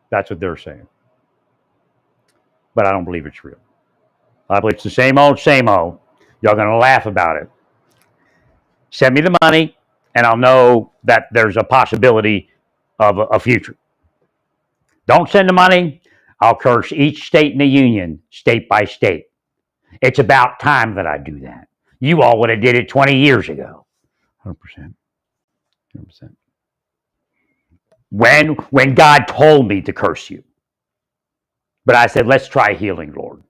That's what they're saying. But I don't believe it's real. I believe it's the same old, same old. Y'all going to laugh about it. Send me the money, and I'll know that there's a possibility of a future. Don't send the money. I'll curse each state in the union, state by state. It's about time that I do that. You all would have did it 20 years ago. 100%. 100%. When God told me to curse you. But I said, let's try healing, Lord.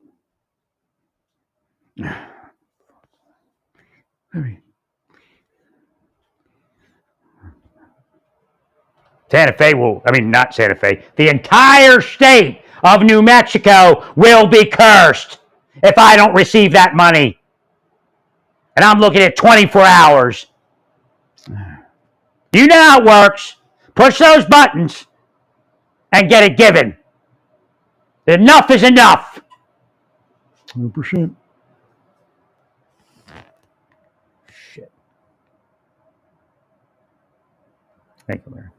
Santa Fe not Santa Fe, the entire state of New Mexico will be cursed if I don't receive that money. And I'm looking at 24 hours. You know how it works. Push those buttons and get it given. Enough is enough. 100%. Shit. Thank you, Larry.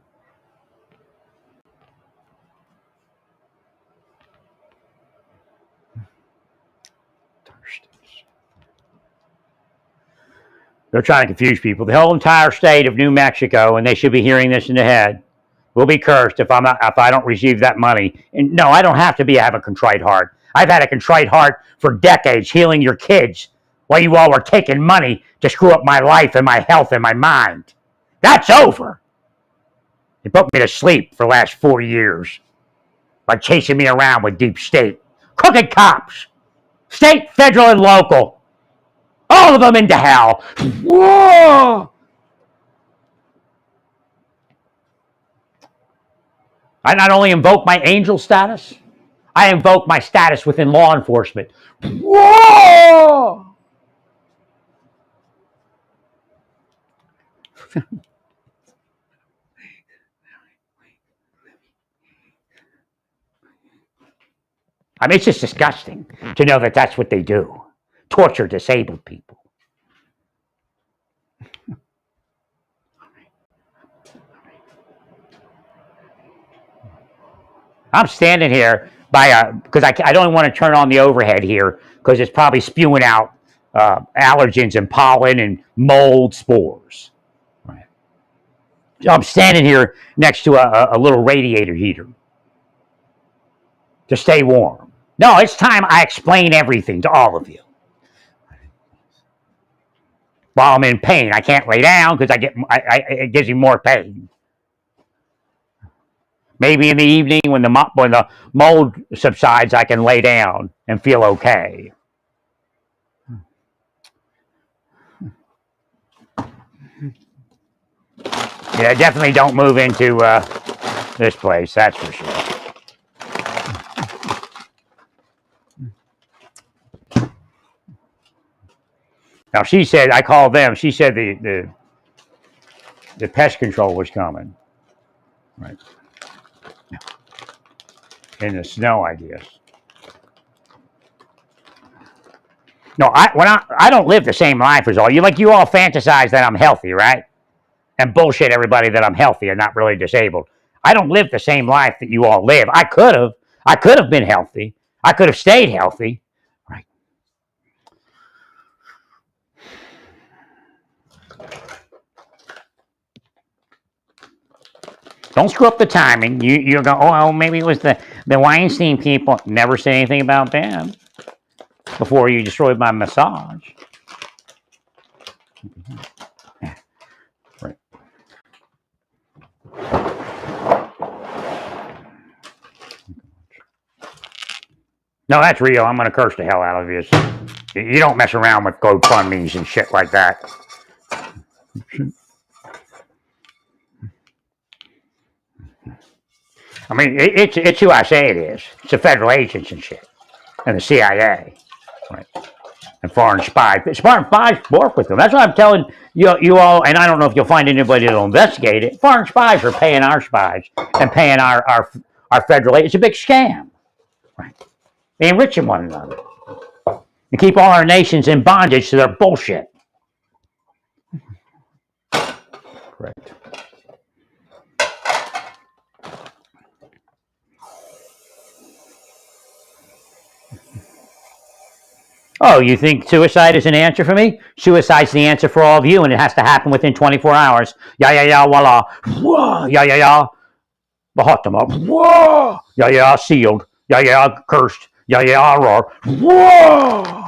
They're trying to confuse people. The whole entire state of New Mexico, and they should be hearing this in the head, will be cursed if I don't receive that money. And no, I don't have to have a contrite heart. I've had a contrite heart for decades, healing your kids while you all were taking money to screw up my life and my health and my mind. That's over. They put me to sleep for the last 4 years by chasing me around with deep state. Crooked cops, state, federal, and local. All of them into hell. Whoa! I not only invoke my angel status, I invoke my status within law enforcement. Whoa! I mean, it's just disgusting to know that that's what they do. Torture disabled people. I'm standing here because I don't want to turn on the overhead here because it's probably spewing out allergens and pollen and mold spores. Right. So I'm standing here next to a little radiator heater to stay warm. No, it's time I explain everything to all of you. While I'm in pain, I can't lay down because it gives me more pain. Maybe in the evening when the mold subsides, I can lay down and feel okay. Yeah, definitely don't move into this place, that's for sure. Now, she said, I called them, she said the pest control was coming. Right. In the snow, I guess. No, I don't live the same life as all you. Like, you all fantasize that I'm healthy, right? And bullshit everybody that I'm healthy and not really disabled. I don't live the same life that you all live. I could have been healthy. I could have stayed healthy. Right. Don't screw up the timing. You go, oh, maybe it was the Weinstein people. Never say anything about them before you destroyed my massage. Right. No, that's real. I'm going to curse the hell out of you. You don't mess around with GoFundMes and shit like that. I mean, it's who I say it is. It's the federal agents and shit. And the CIA. Right. And foreign spies. Foreign spies work with them. That's what I'm telling you all, and I don't know if you'll find anybody that'll investigate it. Foreign spies are paying our spies and paying our federal agents. It's a big scam. Right. They enriching one another. And keep all our nations in bondage to their bullshit. Correct. Oh, you think suicide is an answer for me? Suicide's the answer for all of you, and it has to happen within 24 hours. Yeah, yeah, yeah, voila. Whoa, yeah, yeah, yeah. Bahatama. Whoa. Yeah, yeah, sealed. Yeah, yeah, cursed. Yeah, yeah, roar. Whoa.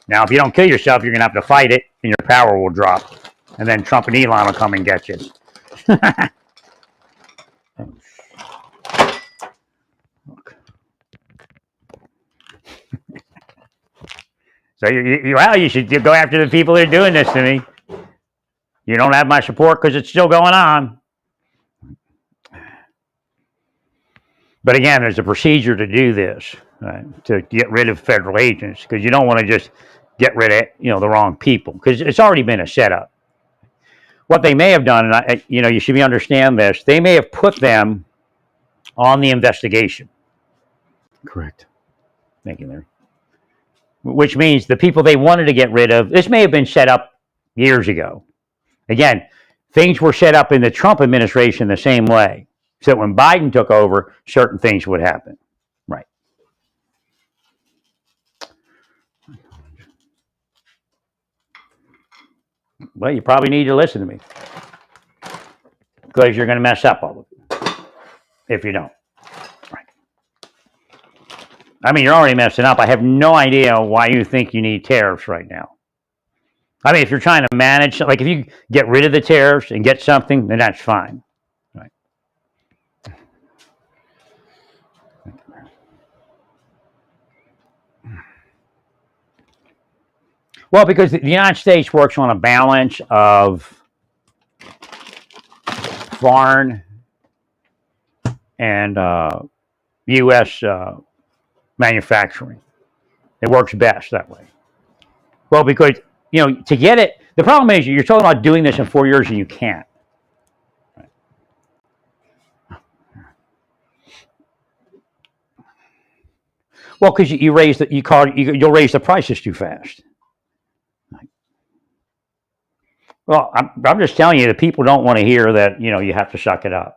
Now, if you don't kill yourself, you're going to have to fight it, and your power will drop. And then Trump and Elon will come and get you. So you should go after the people that are doing this to me. You don't have my support because it's still going on. But again, there's a procedure to do this, right, to get rid of federal agents, because you don't want to just get rid of the wrong people, because it's already been a setup. What they may have done, and you should understand this, they may have put them on the investigation. Correct. Thank you, Larry. Which means the people they wanted to get rid of, this may have been set up years ago. Again, things were set up in the Trump administration the same way. So when Biden took over, certain things would happen. Right. Well, you probably need to listen to me, because you're going to mess up all of it if you don't. Right. I mean, you're already messing up. I have no idea why you think you need tariffs right now. I mean, if you're trying to manage, like if you get rid of the tariffs and get something, then that's fine. Right. Well, because the United States works on a balance of foreign and U.S. Manufacturing. It works best that way. Well, because, to get it, the problem is you're talking about doing this in 4 years and you can't. Well, because you'll raise the prices too fast. Well, I'm just telling you, the people don't want to hear that, you have to suck it up.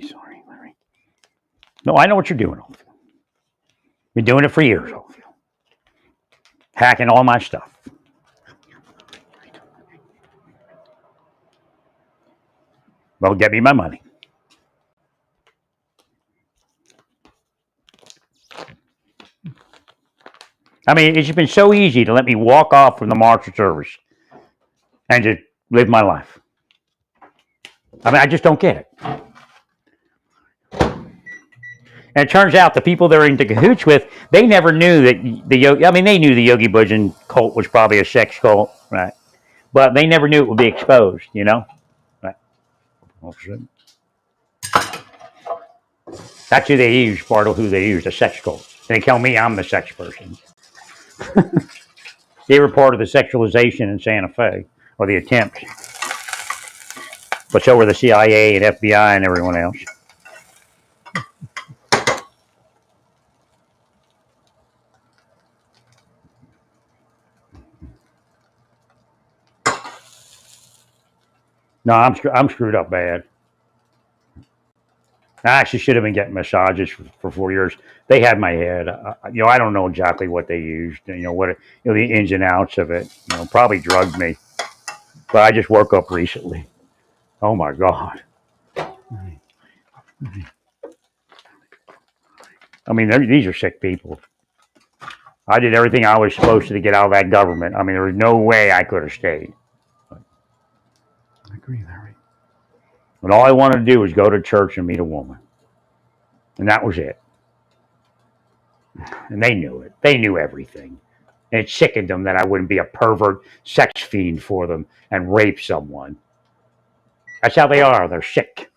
Sorry, Larry. No, I know what you're doing, Oldfield. Been doing it for years, Oldfield. Hacking all my stuff. Well, get me my money. I mean, it's just been so easy to let me walk off from the Marshal Service and just live my life. I mean, I just don't get it. And it turns out the people they're into cahoots with, they never knew that they knew the Yogi Bhajan cult was probably a sex cult, right? But they never knew it would be exposed, Right. That's who they use, part of who they use, the sex cult. They tell me I'm the sex person. They were part of the sexualization in Santa Fe, or the attempt. But so were the CIA and FBI and everyone else. No, I'm screwed up bad. I actually should have been getting massages for 4 years. They had my head. I don't know exactly what they used. The ins and outs of it. Probably drugged me. But I just woke up recently. Oh my God. I mean, these are sick people. I did everything I was supposed to get out of that government. I mean, there was no way I could have stayed. I agree, Larry. But all I wanted to do was go to church and meet a woman. And that was it. And they knew it. They knew everything. And it sickened them that I wouldn't be a pervert sex fiend for them and rape someone. That's how they are. They're sick.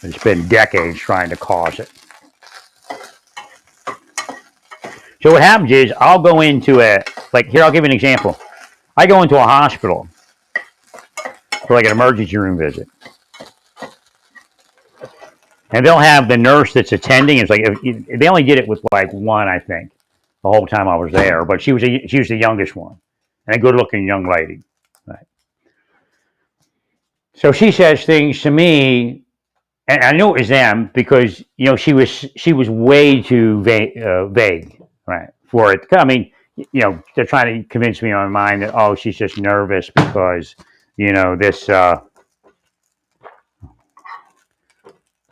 It's been decades trying to cause it. So what happens is I'll go into I'll give you an example. I go into a hospital for an emergency room visit. And they'll have the nurse that's attending. It's like they only did it with like one, I think, the whole time I was there. But she was the youngest one, and a good-looking young lady. Right. So she says things to me, and I knew it was them because she was way too vague, right, for it. I mean, they're trying to convince me on my mind that she's just nervous because this.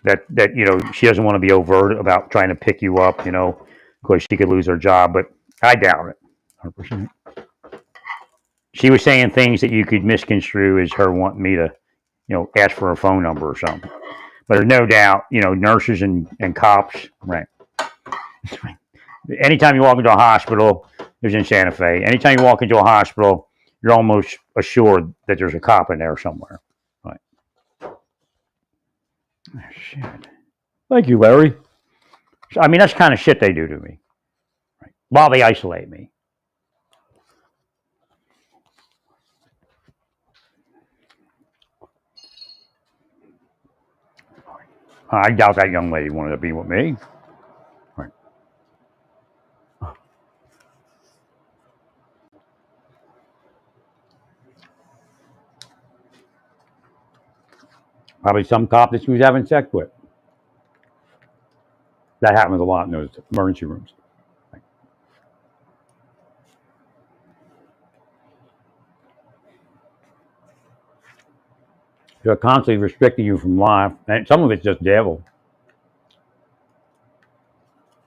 That she doesn't want to be overt about trying to pick you up, because she could lose her job. But I doubt it. 100%. She was saying things that you could misconstrue as her wanting me to, ask for a phone number or something. But there's no doubt, nurses and cops, right? Anytime you walk into a hospital, there's in Santa Fe. Anytime you walk into a hospital, you're almost assured that there's a cop in there somewhere. Right. Oh, shit. Thank you, Larry. So, I mean, that's the kind of shit they do to me, right? While they isolate me. I doubt that young lady wanted to be with me. Right. Probably some cop that she was having sex with. That happens a lot in those emergency rooms. Right. They're constantly restricting you from life, and some of it's just devil.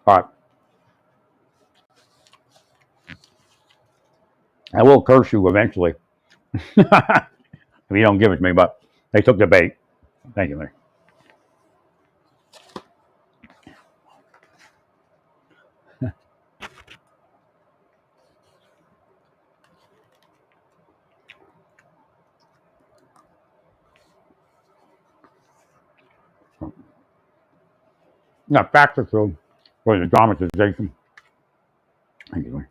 But I will curse you eventually if you don't give it to me. But they took the bait. Thank you, Larry. Yeah, facts are true for the dramatization. Thank you, Larry.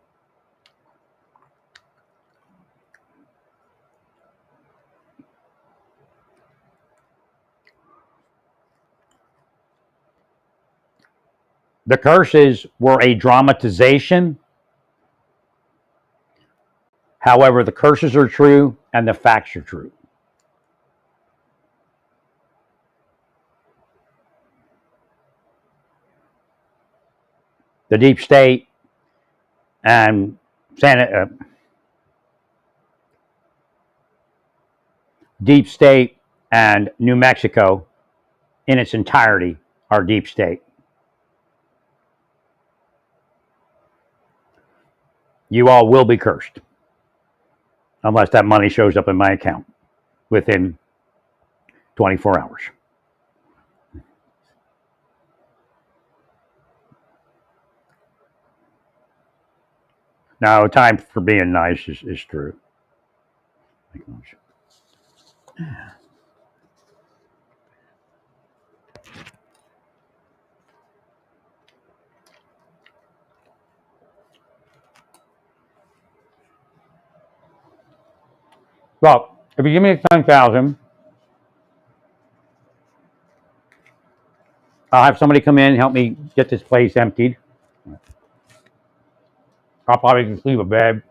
The curses were a dramatization. However, the curses are true and the facts are true. The deep state and deep state and New Mexico in its entirety are deep state. You all will be cursed unless that money shows up in my account within 24 hours. Now, time for being nice is true. Well, if you give me 10,000, I'll have somebody come in and help me get this place emptied. I'll probably just leave a bed.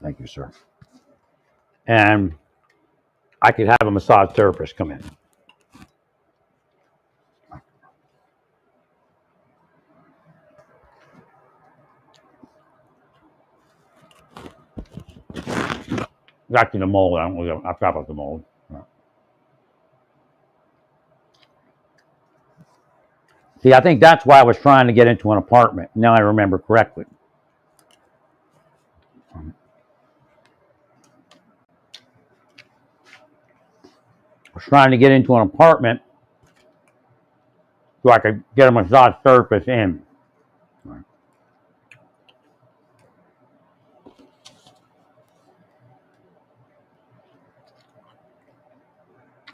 Thank you, sir. And I could have a massage therapist come in. Actually, the mold. I forgot about the mold. See, I think that's why I was trying to get into an apartment. Now I remember correctly. I was trying to get into an apartment so I could get a massage therapist in.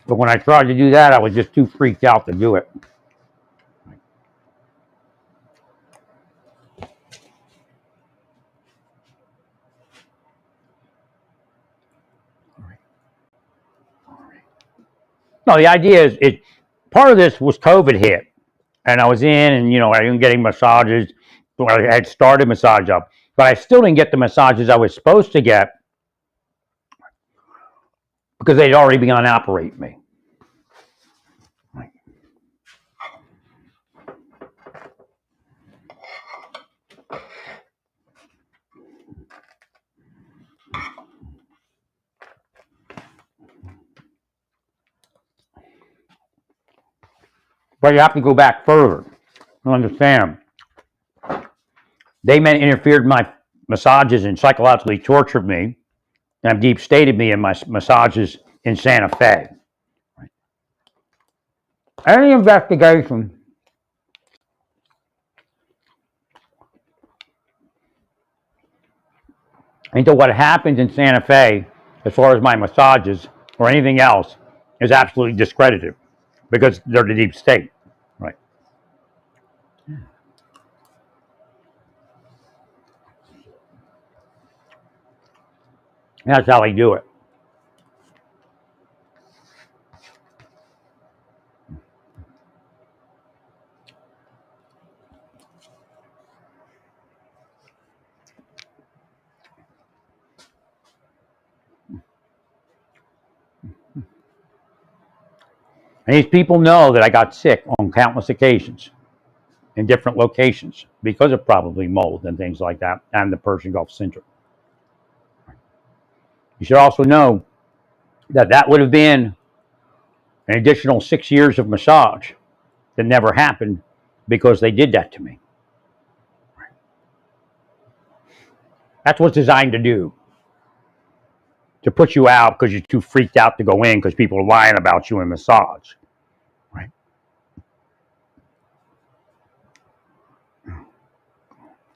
But when I tried to do that, I was just too freaked out to do it. No, the idea is part of this was COVID hit, and I was in, and I wasn't getting massages. I had started massage up, but I still didn't get the massages I was supposed to get because they'd already begun to operate me. But you have to go back further to understand. They interfered in my massages and psychologically tortured me and deep stated me in my massages in Santa Fe. Any investigation into what happened in Santa Fe as far as my massages or anything else is absolutely discredited because they're the deep state. Right. That's how they do it. And these people know that I got sick on countless occasions in different locations because of probably mold and things like that and the Persian Gulf syndrome. You should also know that that would have been an additional 6 years of massage that never happened because they did that to me. That's what's designed to do. To put you out because you're too freaked out to go in because people are lying about you in massage. Right?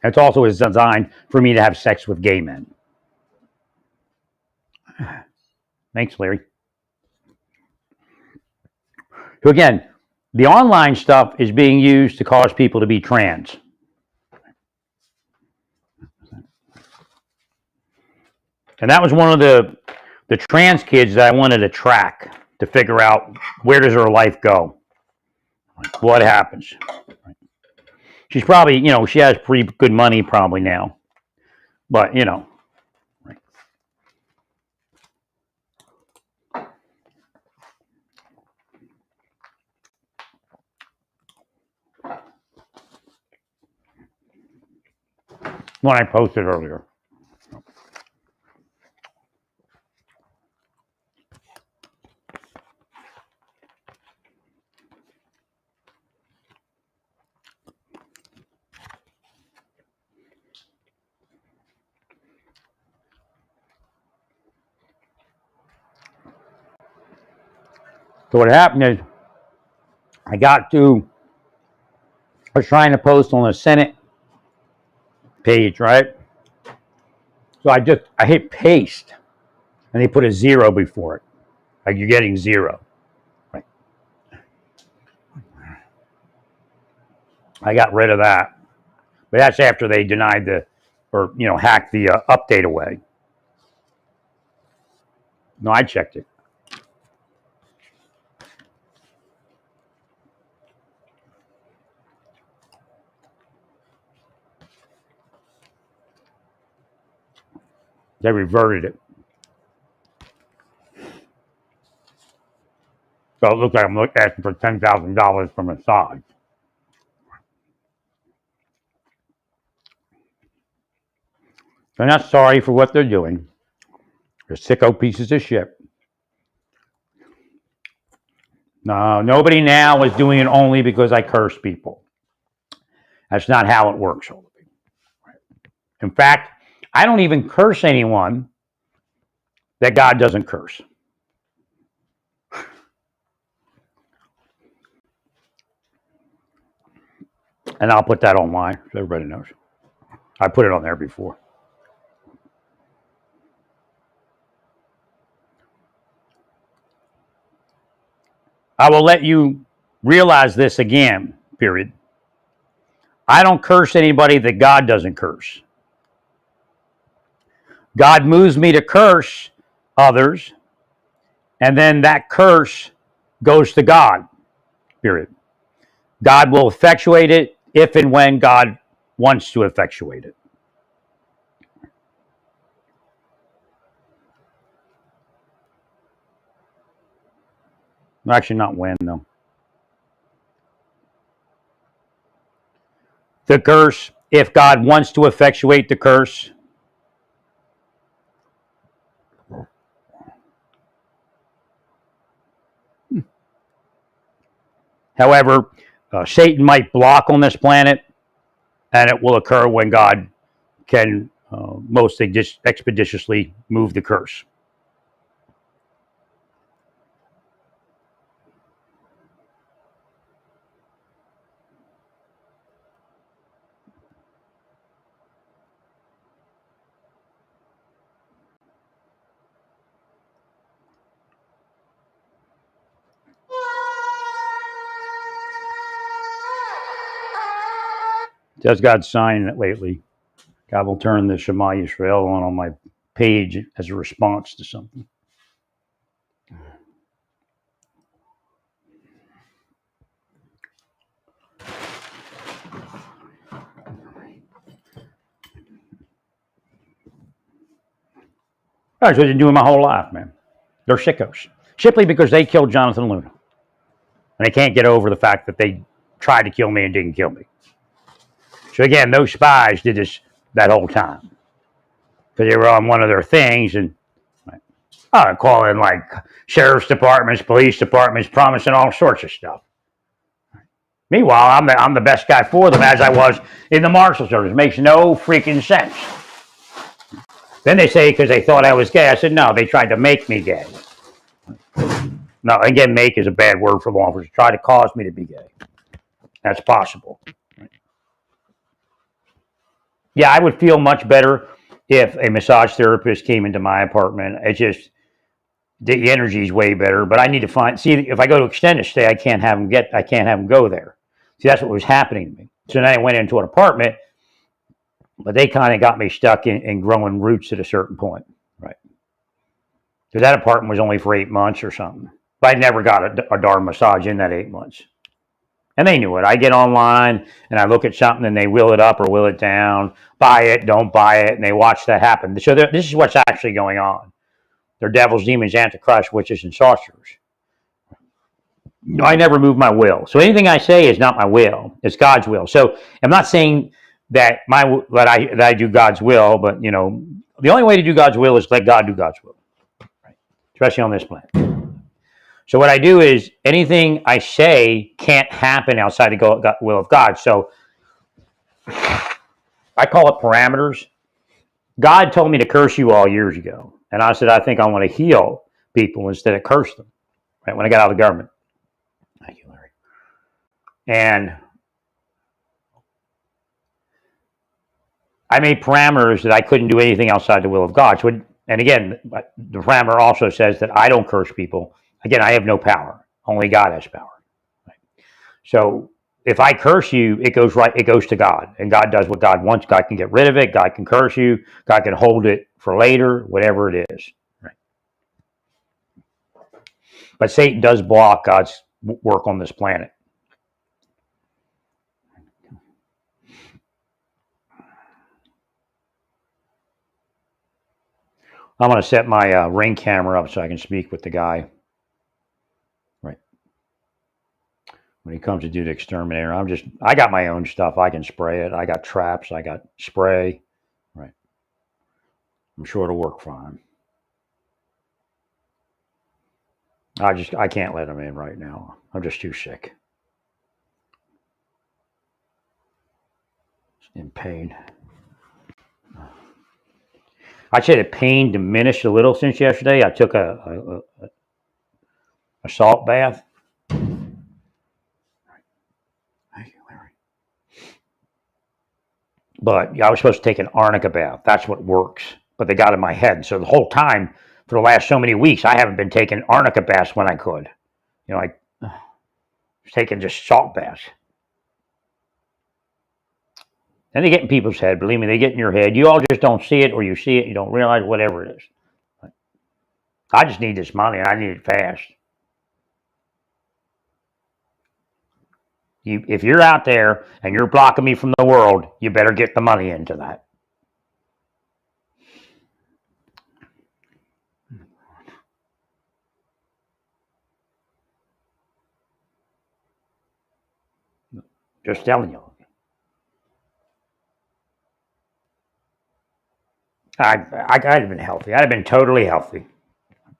It's also designed for me to have sex with gay men. Thanks, Larry. So again, the online stuff is being used to cause people to be trans. And that was one of the trans kids that I wanted to track to figure out where does her life go? What happens? She's probably, she has pretty good money probably now. But, when I posted earlier. So what happened is I was trying to post on the Senate page, right? So I hit paste and they put a 0 before it. Like you're getting 0. Right. I got rid of that. But that's after they denied hacked the update away. No, I checked it. They reverted it. So it looks like I'm asking for $10,000 for massage. They're not sorry for what they're doing. They're sicko pieces of shit. No, nobody now is doing it only because I curse people. That's not how it works. In fact, I don't even curse anyone that God doesn't curse. And I'll put that online so everybody knows. I put it on there before. I will let you realize this again, period. I don't curse anybody that God doesn't curse. God moves me to curse others, and then that curse goes to God, period. God will effectuate it if and when God wants to effectuate it. Actually, not when, though. The curse, if God wants to effectuate the curse, however, Satan might block on this planet, and it will occur when God can mostly just expeditiously move the curse. Does God sign it lately? God will turn the Shema Yisrael on my page as a response to something. That's what they've been doing my whole life, man. They're sickos. Simply because they killed Jonathan Luna. And they can't get over the fact that they tried to kill me and didn't kill me. So again, those spies did this that whole time. Because they were on one of their things, and I call in like sheriff's departments, police departments, promising all sorts of stuff. Meanwhile, I'm the best guy for them, as I was in the Marshal Service. It makes no freaking sense. Then they say because they thought I was gay. I said, no, they tried to make me gay. No, again, make is a bad word for law enforcement. Try to cause me to be gay. That's possible. Yeah, I would feel much better if a massage therapist came into my apartment. It's just the energy is way better. But I need to see if I go to extended stay, I can't have them go there. See, that's what was happening to me. So then I went into an apartment, but they kind of got me stuck in growing roots at a certain point, right? Because that apartment was only for 8 months or something. But I never got a darn massage in that 8 months. And they knew it. I get online and I look at something and they will it up or will it down, buy it, don't buy it, and they watch that happen. So this is what's actually going on. They're devils, demons, antichrist, witches, and sorcerers. I never move my will. So anything I say is not my will. It's God's will. So I'm not saying that I do God's will, but the only way to do God's will is let God do God's will, right? Especially on this planet. So what I do is anything I say can't happen outside the will of God. So I call it parameters. God told me to curse you all years ago. And I said, I think I want to heal people instead of curse them, right? When I got out of the government. Thank you, Larry. And I made parameters that I couldn't do anything outside the will of God. So, and again, the parameter also says that I don't curse people. Again, I have no power. Only God has power. Right? So if I curse you, it goes to God. And God does what God wants. God can get rid of it. God can curse you. God can hold it for later, whatever it is. Right? But Satan does block God's work on this planet. I'm going to set my Ring camera up so I can speak with the guy. Right. When he comes to do the exterminator, I got my own stuff. I can spray it. I got traps. I got spray. Right. I'm sure it'll work fine. I can't let him in right now. I'm just too sick. In pain. I'd say the pain diminished a little since yesterday. I took a salt bath. Thank you, Larry. But I was supposed to take an arnica bath. That's what works. But they got in my head. So the whole time, for the last so many weeks, I haven't been taking arnica baths when I could. It's taking just salt baths. And they get in people's head. Believe me, they get in your head. You all just don't see it, or you see it, you don't realize whatever it is. I just need this money. I need it fast. If you're out there and you're blocking me from the world, you better get the money into that. Just telling you. I'd have been healthy. I'd have been totally healthy.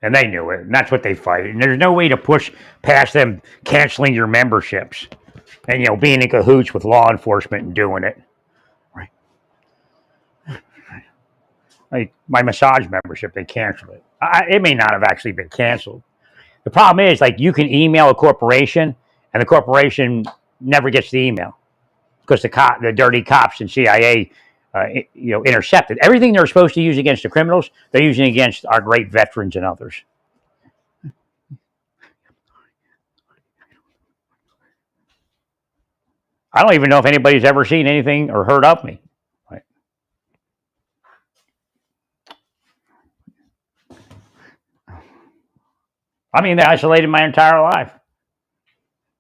And they knew it. And that's what they fight. And there's no way to push past them canceling your memberships and, being in cahoots with law enforcement and doing it. Right. Like my massage membership, they canceled it. It may not have actually been canceled. The problem is, like, you can email a corporation, and the corporation never gets the email because the dirty cops and CIA, intercepted everything they're supposed to use against the criminals. They're using against our great veterans and others. I don't even know if anybody's ever seen anything or heard of me. Right. I mean, they isolated my entire life.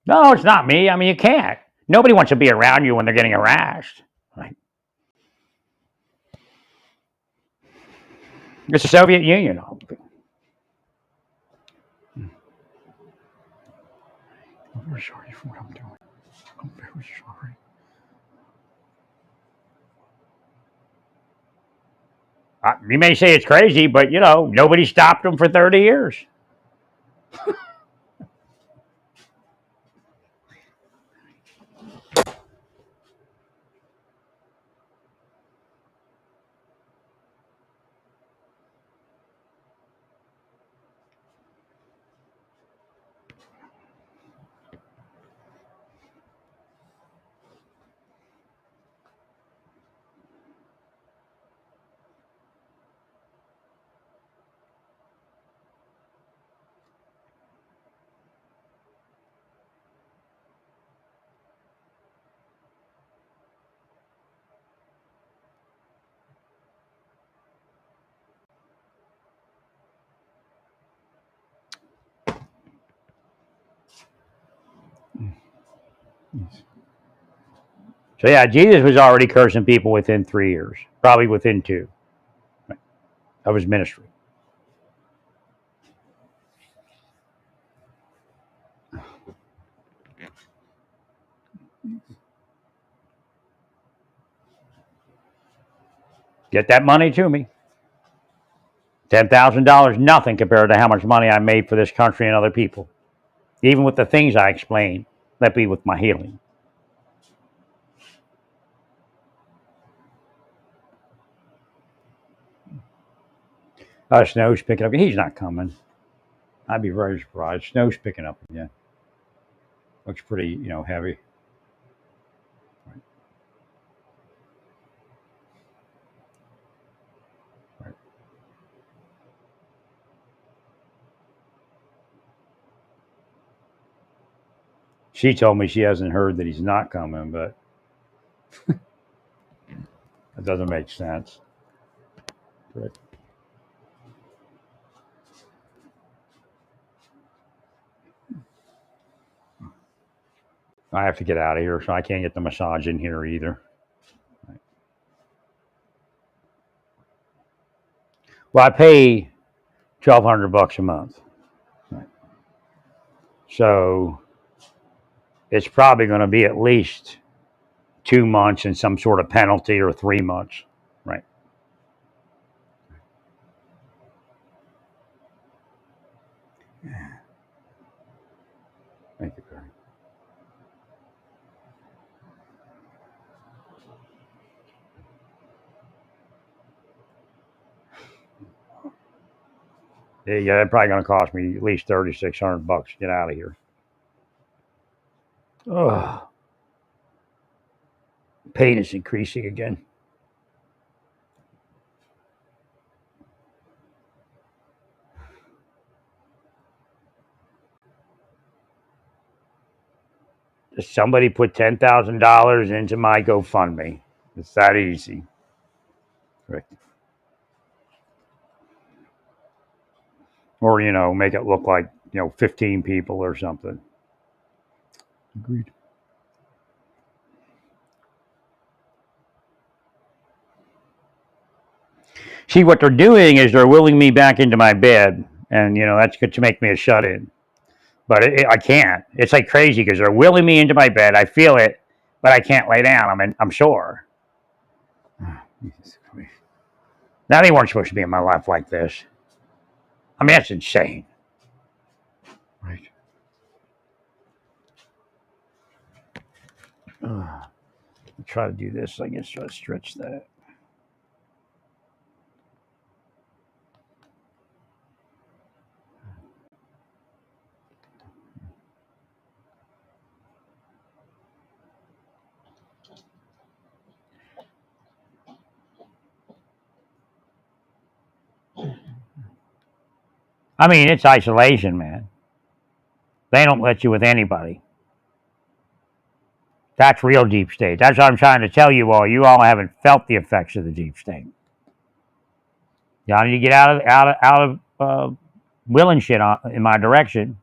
No, it's not me. I mean, you can't. Nobody wants to be around you when they're getting harassed. Right. It's the Soviet Union. I'm very sorry for what I'm doing. I'm very sorry. You may say it's crazy, but nobody stopped them for 30 years. So yeah, Jesus was already cursing people within 3 years, probably within 2 of his ministry. Get that money to me. $10,000, nothing compared to how much money I made for this country and other people. Even with the things I explained, that be with my healing. Snow's picking up. He's not coming. I'd be very surprised. Snow's picking up again. Looks pretty, heavy. Right. Right. She told me she hasn't heard that he's not coming, but it doesn't make sense. Right. I have to get out of here, so I can't get the massage in here either. Right. Well, I pay $1,200 a month. Right. So it's probably going to be at least 2 months and some sort of penalty, or 3 months. Right. Thank you, Barry. Yeah, it's probably going to cost me at least $3,600 to get out of here. Ugh. Pain is increasing again. somebody put $10,000 into my GoFundMe. It's that easy. Correct. Or, make it look like, 15 people or something. Agreed. See, what they're doing is they're willing me back into my bed, and, that's good to make me a shut-in. But I can't. It's like crazy because they're willing me into my bed. I feel it, but I can't lay down. I'm sure. Now, they weren't supposed to be in my life like this. I mean, that's insane. Right. Try to do this. I guess try to stretch that. I mean, it's isolation, man. They don't let you with anybody. That's real deep state. That's what I'm trying to tell you all. You all haven't felt the effects of the deep state. Y'all need to get out of willing shit in my direction.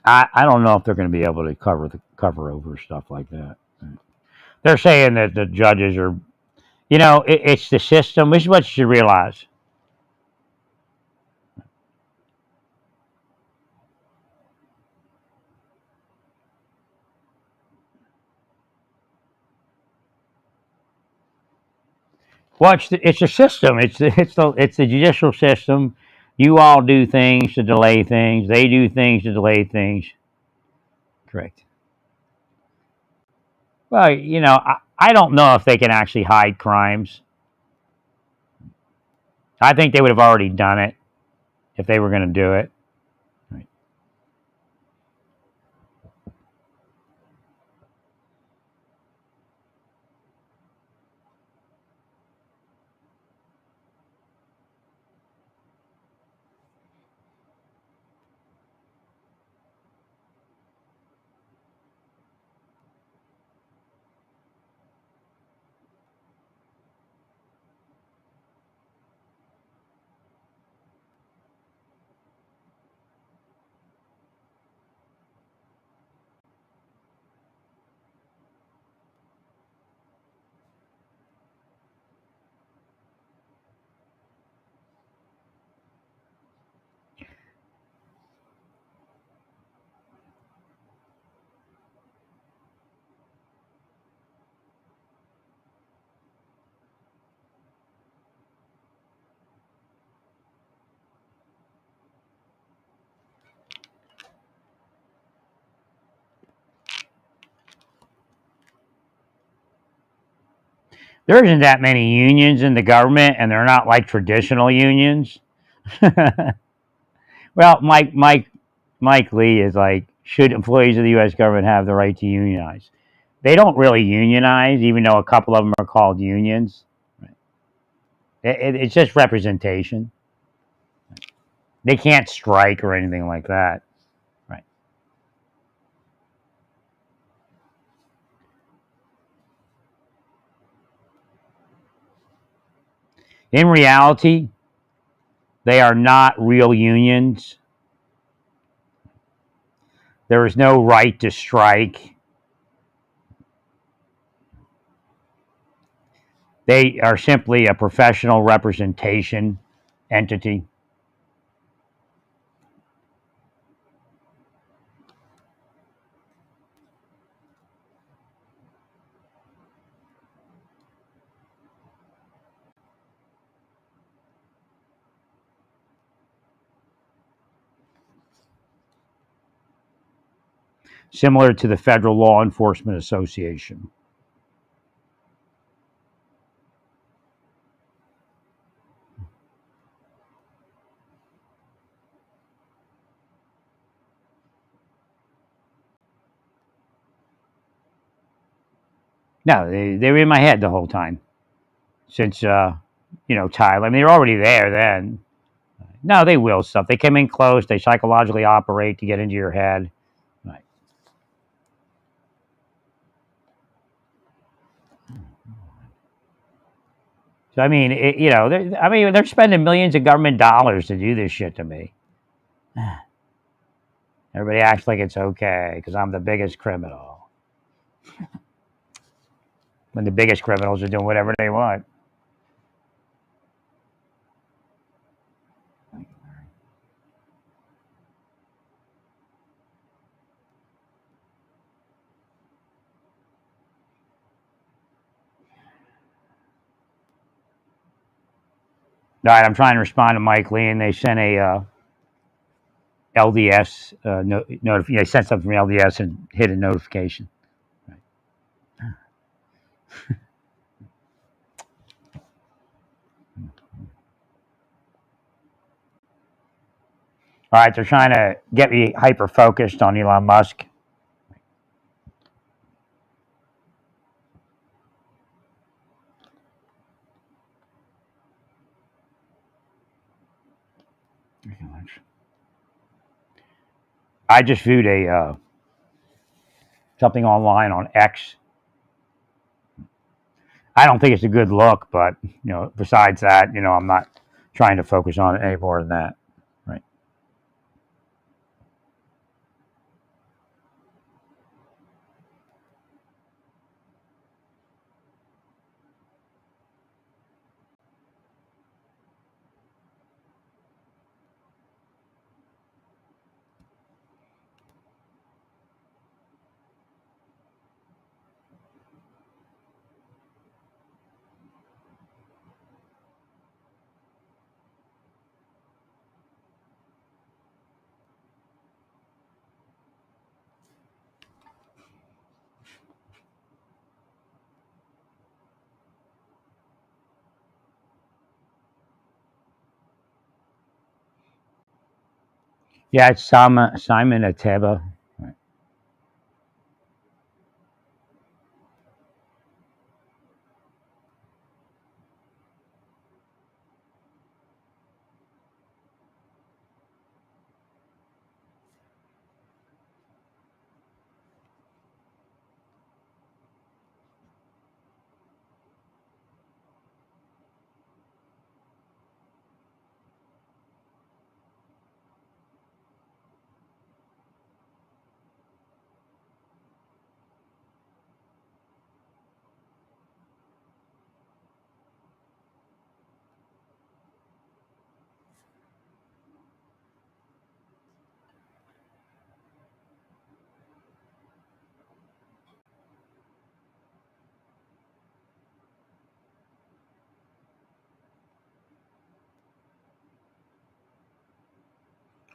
I don't know if they're going to be able to cover over stuff like that. They're saying that the judges are, it's the system. This is what you should realize. Well, it's a system. It's the judicial system. You all do things to delay things. They do things to delay things. Correct. Well, I don't know if they can actually hide crimes. I think they would have already done it if they were going to do it. Right. There isn't that many unions in the government, and they're not like traditional unions. Well, Mike Lee is like, should employees of the U.S. government have the right to unionize? They don't really unionize, even though a couple of them are called unions. It's just representation. They can't strike or anything like that. Right. In reality, they are not real unions. There is no right to strike. They are simply a professional representation entity. Similar to the Federal Law Enforcement Association. No, they were in my head the whole time since Tyler. I mean, they're already there then. No, they will stuff. They come in close. They psychologically operate to get into your head. Right. So I mean, they're spending millions of government dollars to do this shit to me. Everybody acts like it's okay because I'm the biggest criminal. When the biggest criminals are doing whatever they want. All right, I'm trying to respond to Mike Lee, and they sent a LDS They sent something from LDS and hit a notification. Right. All right, they're trying to get me hyper focused on Elon Musk. I just viewed a something online on X. I don't think it's a good look, but besides that, I'm not trying to focus on it any more than that. Right. Yeah, it's Simon Ateba. Right.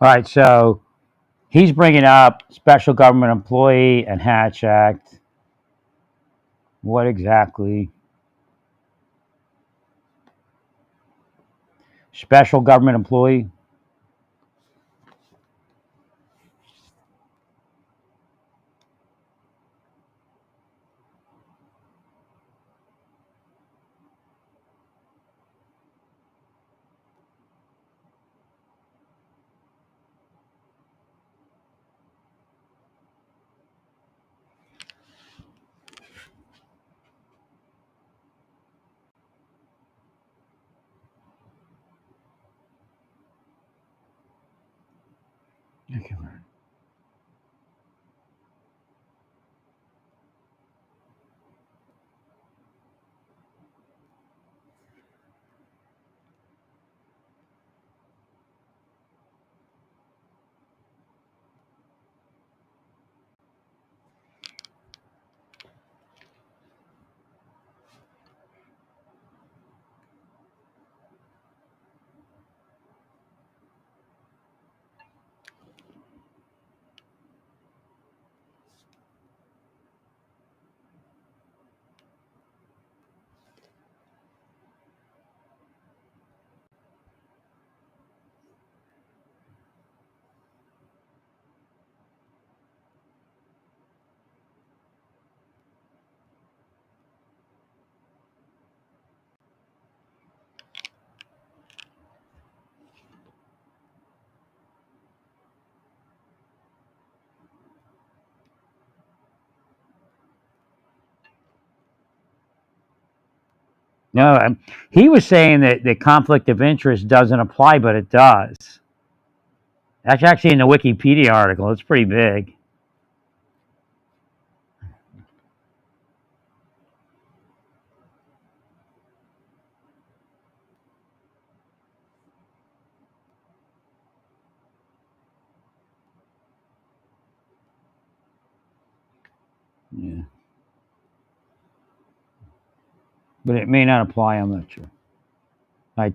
All right, so he's bringing up special government employee and Hatch Act. What exactly? Special government employee? Okay. No, he was saying that the conflict of interest doesn't apply, but it does. That's actually in the Wikipedia article. It's pretty big. Yeah. But it may not apply, I'm not sure.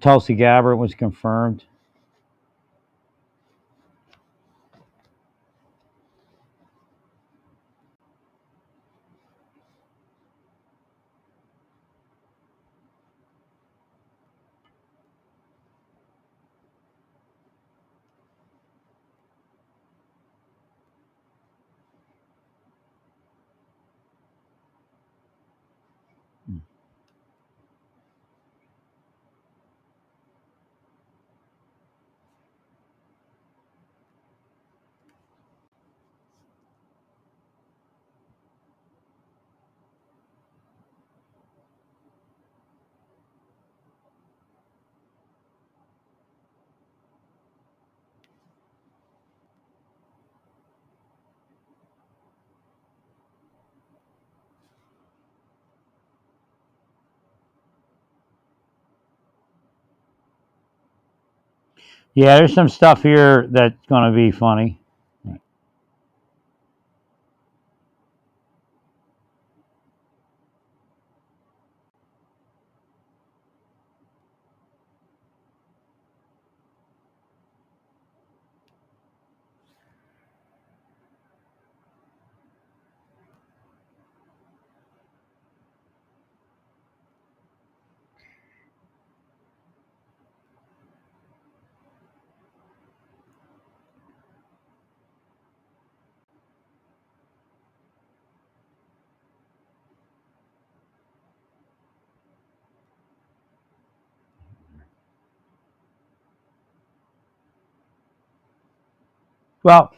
Tulsi Gabbard was confirmed. Yeah, there's some stuff here that's going to be funny. Well,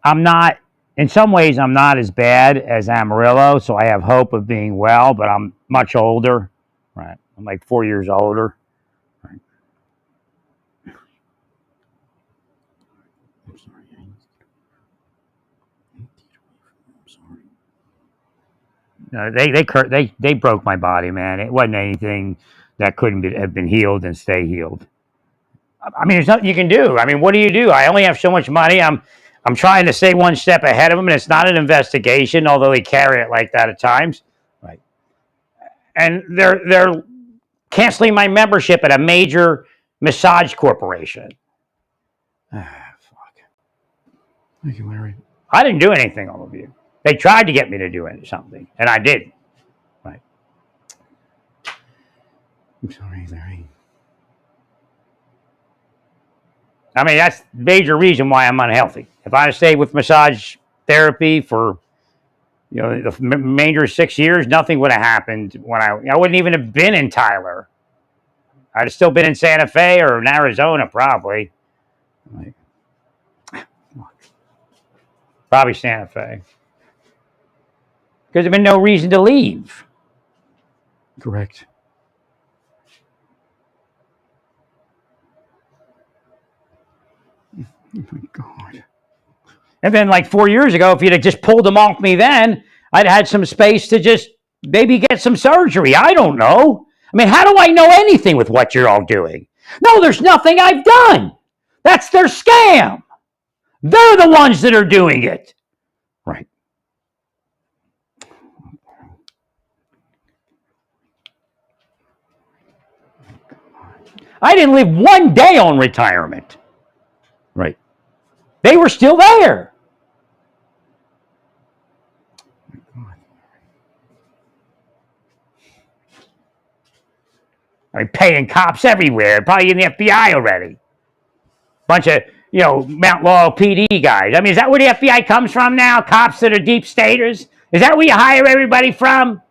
I'm not, in some ways, I'm not as bad as Amarillo, so I have hope of being well, but I'm much older. Right. I'm like 4 years older. Right. I'm sorry. I'm sorry. No, they broke my body, man. It wasn't anything that have been healed and stay healed. I mean, there's nothing you can do. I mean, what do you do? I only have so much money. I'm trying to stay one step ahead of them, and it's not an investigation, although they carry it like that at times. Right. And they're canceling my membership at a major massage corporation. Ah, fuck. Thank you, Larry. I didn't do anything, all of you. They tried to get me to do something, and I did. Right. I'm sorry, Larry. I mean, that's the major reason why I'm unhealthy. If I had stayed with massage therapy for the remainder of 6 years, nothing would have happened when I wouldn't even have been in Tyler. I'd have still been in Santa Fe or in Arizona, probably. Like, probably Santa Fe. Because there'd been no reason to leave. Correct. Oh my God. And then, like 4 years ago, if you'd have just pulled them off me then, I'd had some space to just maybe get some surgery. I don't know. I mean, how do I know anything with what you're all doing? No, there's nothing I've done. That's their scam. They're the ones that are doing it. Right. I didn't live one day on retirement. Right. They were still there. I mean, paying cops everywhere, probably in the FBI already. Bunch of, Mount Laurel PD guys. I mean, is that where the FBI comes from now? Cops that are deep staters? Is that where you hire everybody from?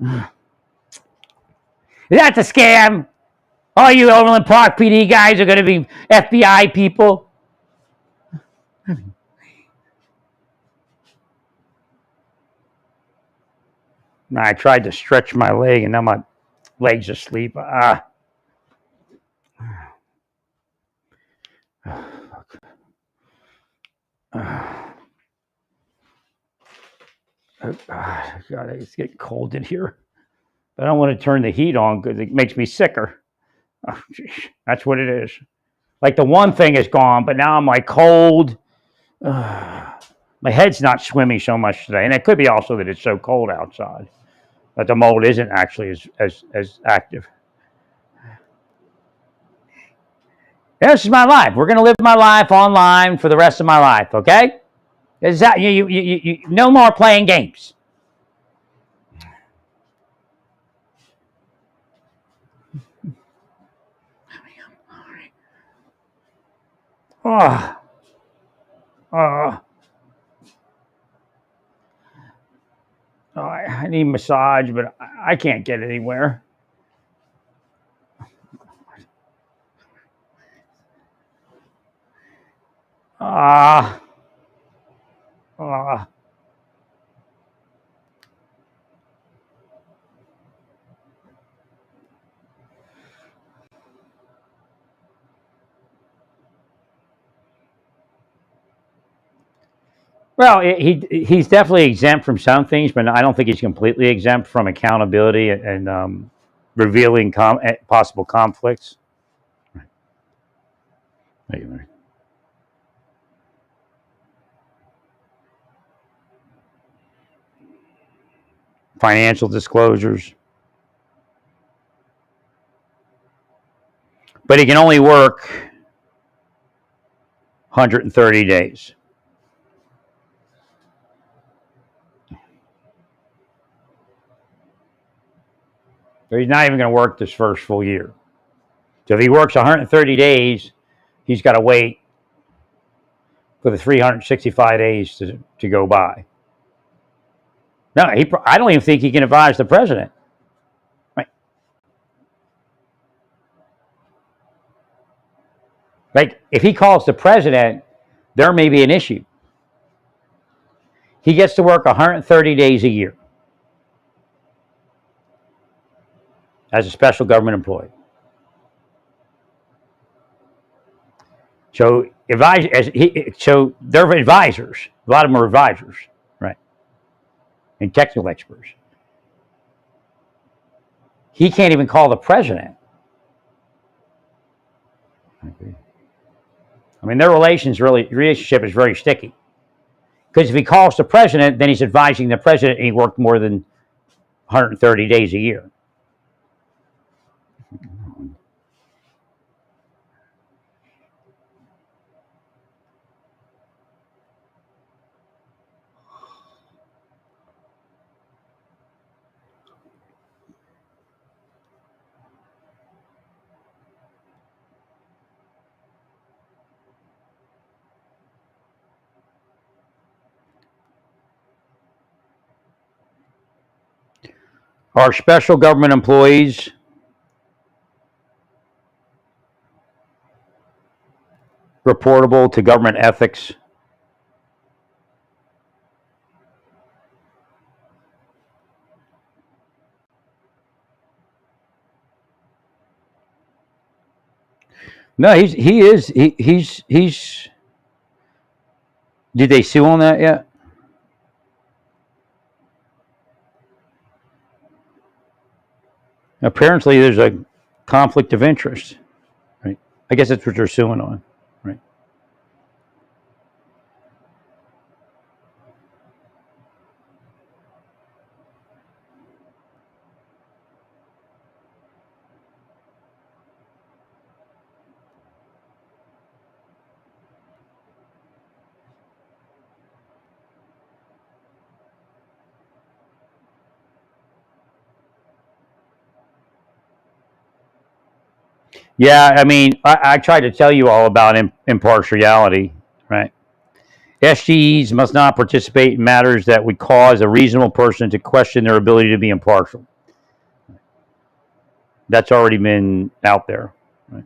Is that the scam? All you Overland Park PD guys are going to be FBI people? I tried to stretch my leg, and now legs asleep. God, it's getting cold in here. But I don't want to turn the heat on because it makes me sicker. Oh, that's what it is. Like the one thing is gone, but now I'm like cold. My head's not swimming so much today, and it could be also that it's so cold outside that the mold isn't actually as active. This is my life. We're gonna live my life online for the rest of my life. Okay? Is that you no more playing games? Oh, oh, oh, I need a massage, but I can't get anywhere. Ah, ah. Well, he's definitely exempt from some things, but I don't think he's completely exempt from accountability and revealing possible conflicts. Anyway. Financial disclosures, but he can only work 130 days. So he's not even going to work this first full year. So if he works 130 days, he's got to wait for the 365 days to go by. No, I don't even think he can advise the president. Right? Like, if he calls the president, there may be an issue. He gets to work 130 days a year as a special government employee. So, so they're advisors. A lot of them are advisors, right? And technical experts. He can't even call the president. Okay. I mean, their relationship is very sticky. Because if he calls the president, then he's advising the president, and he worked more than 130 days a year. Are special government employees reportable to government ethics? No, he's. Did they sue on that yet? Apparently, there's a conflict of interest. Right. I guess that's what they're suing on. Right. Yeah, I mean, I tried to tell you all about impartiality, right? SGEs must not participate in matters that would cause a reasonable person to question their ability to be impartial. That's already been out there. Right?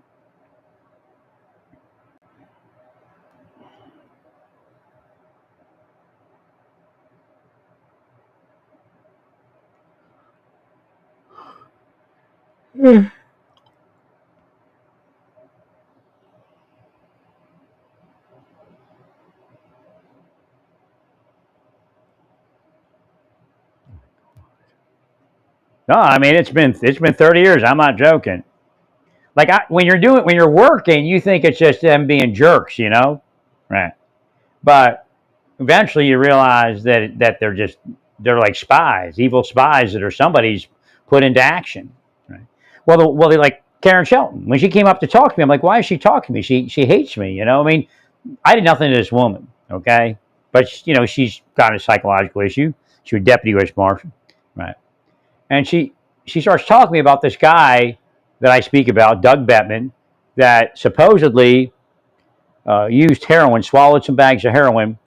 No, I mean it's been 30 years. I'm not joking. Like when you're working, you think it's just them being jerks, right? But eventually you realize that they're like spies, evil spies that are somebody's put into action. Right? They like Karen Shelton when she came up to talk to me. I'm like, why is she talking to me? She hates me. I mean, I did nothing to this woman, okay? But she's got a psychological issue. She was deputy U.S. Marshal, right? And she starts talking to me about this guy that I speak about, Doug Bettman, that supposedly used heroin, swallowed some bags of heroin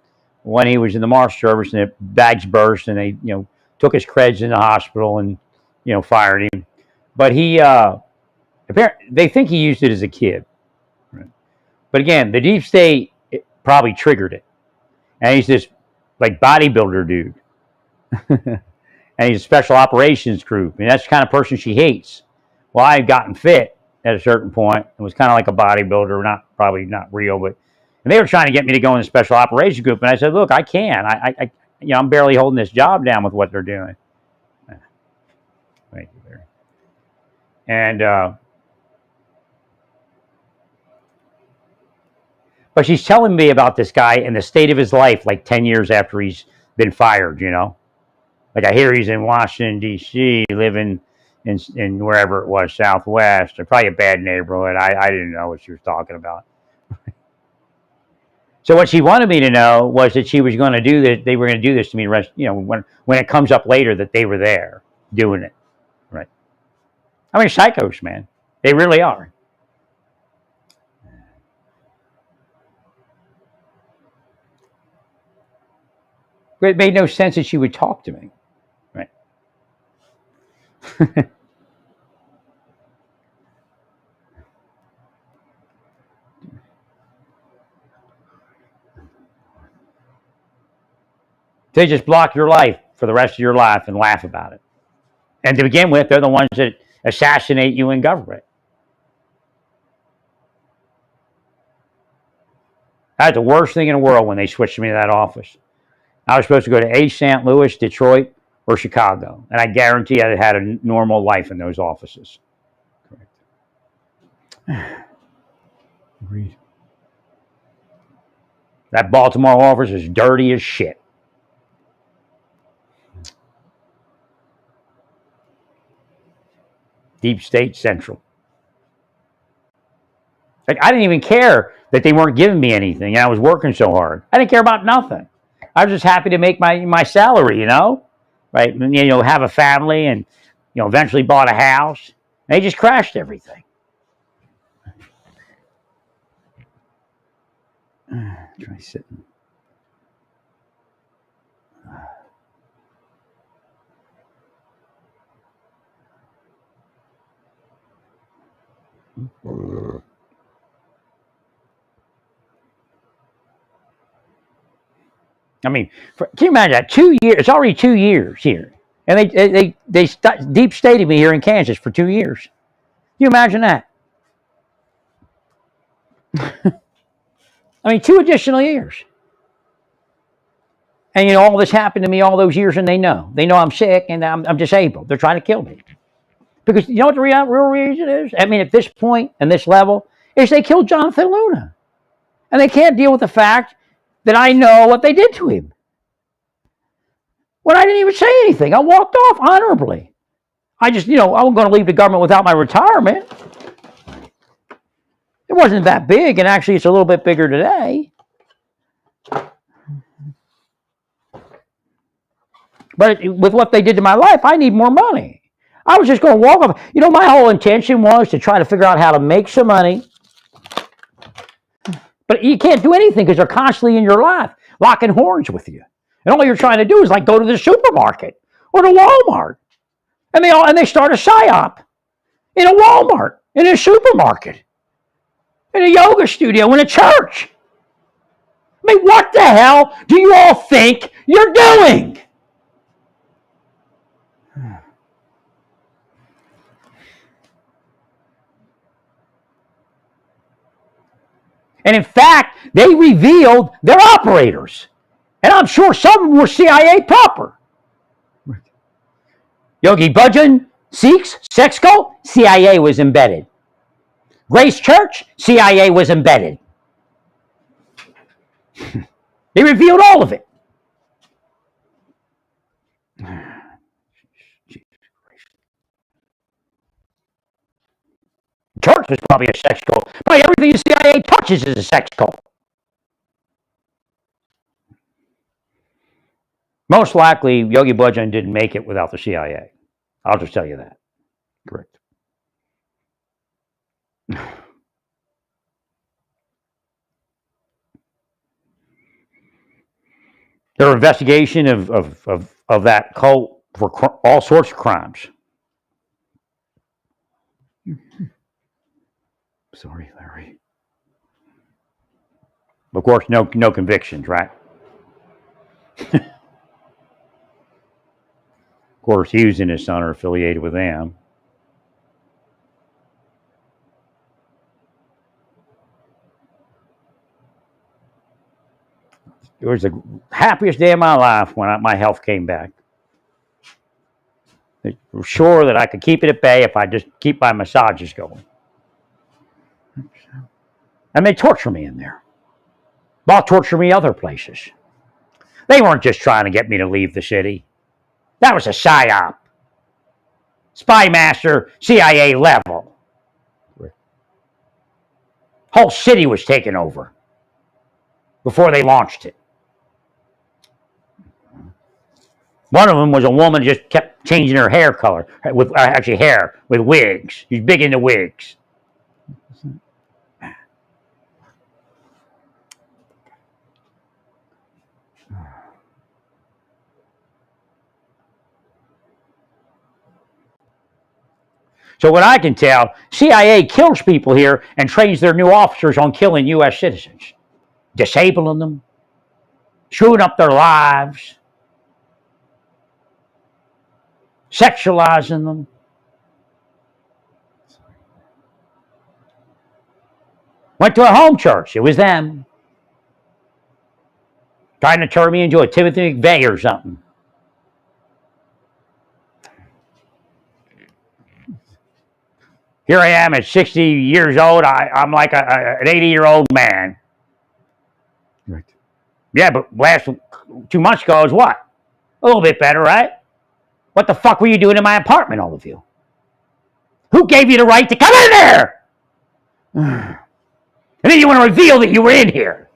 when he was in the Marshal Service, and the bags burst, and they took his creds in the hospital and fired him. But he apparently they think he used it as a kid. Right? But again, the deep state probably triggered it, and he's this like bodybuilder dude. And he's a special operations group, and that's the kind of person she hates. Well, I had gotten fit at a certain point. It was kind of like a bodybuilder, probably not real, but and they were trying to get me to go in the special operations group, and I said, "Look, I can. I'm barely holding this job down with what they're doing." Thank you, Barry. And but she's telling me about this guy and the state of his life, like 10 years after he's been fired. Like I hear he's in Washington D.C. living in wherever it was, Southwest, or probably a bad neighborhood. I didn't know what she was talking about. So what she wanted me to know was that she was going to do this. They were going to do this to me. When it comes up later that they were there doing it, right? I mean, psychos, man. They really are. It made no sense that she would talk to me, right? They just block your life for the rest of your life and laugh about it. And to begin with, they're the ones that assassinate you in government. That's the worst thing in the world when they switched me to that office. I was supposed to go to St. Louis, Detroit, or Chicago, and I guarantee I had a normal life in those offices. Correct. Agreed. That Baltimore office is dirty as shit. Deep State Central. Like, I didn't even care that they weren't giving me anything, and I was working so hard. I didn't care about nothing. I was just happy to make my salary, right? And, have a family, and eventually bought a house. They just crashed everything. Try sitting. I mean, can you imagine that? 2 years. It's already 2 years here, and they deep stated me here in Kansas for 2 years. Can you imagine that? I mean, 2 additional years. And all this happened to me all those years, and they know I'm sick and I'm disabled. They're trying to kill me because you know what the real reason is? I mean, at this point and this level, is they killed Jonathan Luna, and they can't deal with the fact that I know what they did to him. When I didn't even say anything, I walked off honorably. I just, I wasn't going to leave the government without my retirement. It wasn't that big, and actually it's a little bit bigger today. But with what they did to my life, I need more money. I was just going to walk off. My whole intention was to try to figure out how to make some money. But you can't do anything because they're constantly in your life, locking horns with you. And all you're trying to do is like go to the supermarket or to Walmart. And they start a psyop in a Walmart, in a supermarket, in a yoga studio, in a church. I mean, what the hell do you all think you're doing? And in fact, they revealed their operators. And I'm sure some were CIA proper. Yogi Bhajan, Sikhs, sex cult, CIA was embedded. Grace Church, CIA was embedded. They revealed all of it. Church is probably a sex cult. Probably everything the CIA touches is a sex cult. Most likely, Yogi Bhajan didn't make it without the CIA. I'll just tell you that. Correct. Their investigation of that cult for all sorts of crimes. Sorry, Larry. Of course, no convictions, right? Of course, Hughes and his son are affiliated with them. It was the happiest day of my life when my health came back. I was sure that I could keep it at bay if I just keep my massages going. And they torture me in there. They'll torture me other places. They weren't just trying to get me to leave the city. That was a psyop. Spy master, CIA level. Whole city was taken over before they launched it. One of them was a woman just kept changing her hair color, with actually hair, with wigs. She's big into wigs. So what I can tell, CIA kills people here and trains their new officers on killing U.S. citizens, disabling them, screwing up their lives, sexualizing them. Went to a home church. It was them. Trying to turn me into a Timothy McVeigh or something. Here I am at 60 years old. I'm like an 80-year-old man. Right. Yeah, but last 2 months ago, I was what? A little bit better, right? What the fuck were you doing in my apartment, all of you? Who gave you the right to come in there? And then you want to reveal that you were in here.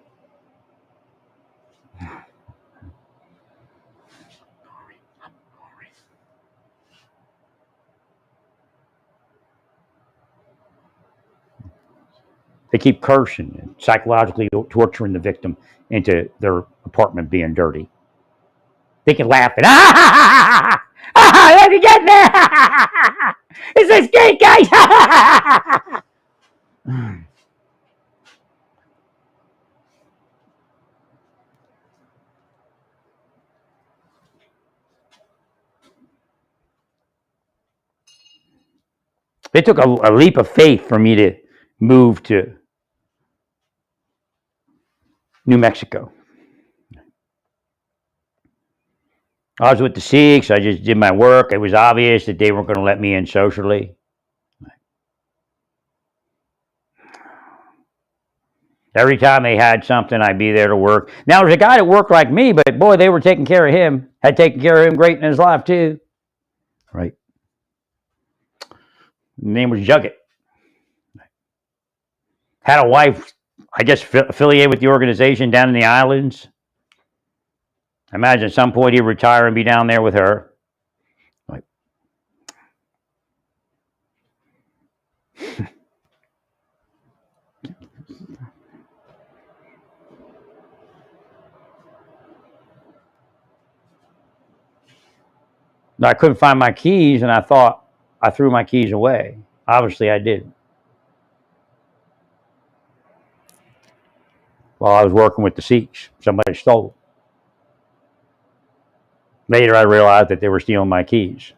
They keep cursing and psychologically torturing the victim into their apartment being dirty. They can laugh and let me get there. It's this gay guy. It took a leap of faith for me to move to New Mexico. I was with the Sikhs. I just did my work. It was obvious that they weren't going to let me in socially. Every time they had something, I'd be there to work. Now, there's a guy that worked like me, but boy, they were taking care of him. Had taken care of him great in his life, too. Right. His name was Jugget. Had a wife, I guess, affiliated with the organization down in the islands. I imagine at some point he'd retire and be down there with her. Right. I couldn't find my keys, and I thought I threw my keys away. Obviously, I did. While I was working with the Sikhs, somebody stole them. Later, I realized that they were stealing my keys.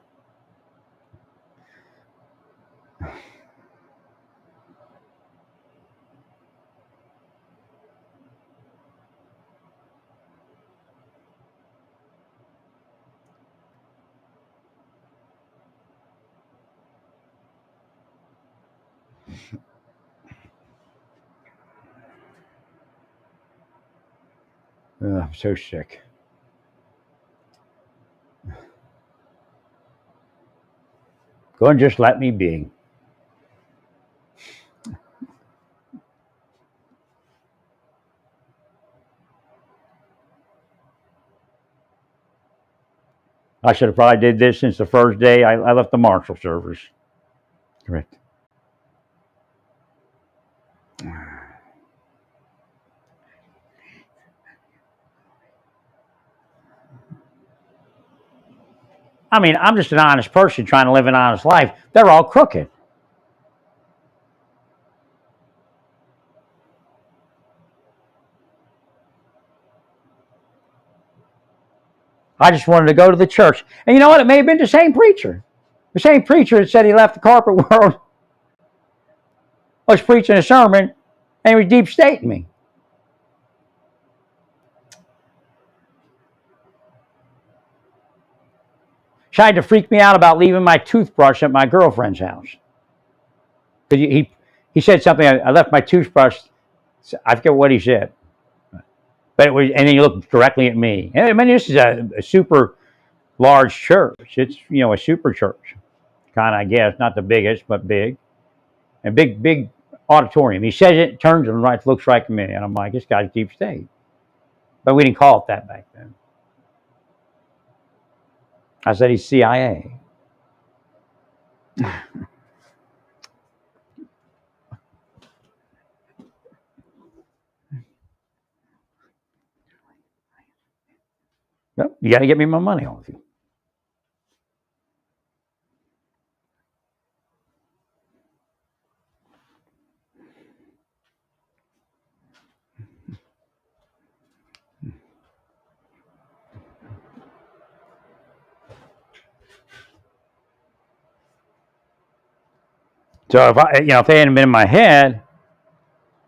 I'm so sick. Go and just let me be. I should have probably did this since the first day I left the Marshal Service. Correct. I mean, I'm just an honest person trying to live an honest life. They're all crooked. I just wanted to go to the church. And you know what? It may have been the same preacher. The same preacher that said he left the corporate world was preaching a sermon and he was deep stating me. Tried to freak me out about leaving my toothbrush at my girlfriend's house. He said something, I left my toothbrush, I forget what he said. But it was, and then he looked directly at me. And I mean, this is a super large church. It's, a super church. Kind of, I guess, not the biggest, but big. And big auditorium. He says it, turns and right, looks right at me. And I'm like, this guy's deep state. But we didn't call it that back then. I said, he's CIA. Well, you got to get me my money off you. So if they hadn't been in my head,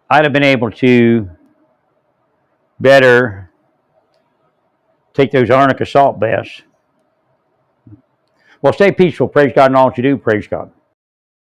I'd have been able to better take those arnica salt baths. Well, stay peaceful. Praise God in all that you do. Praise God.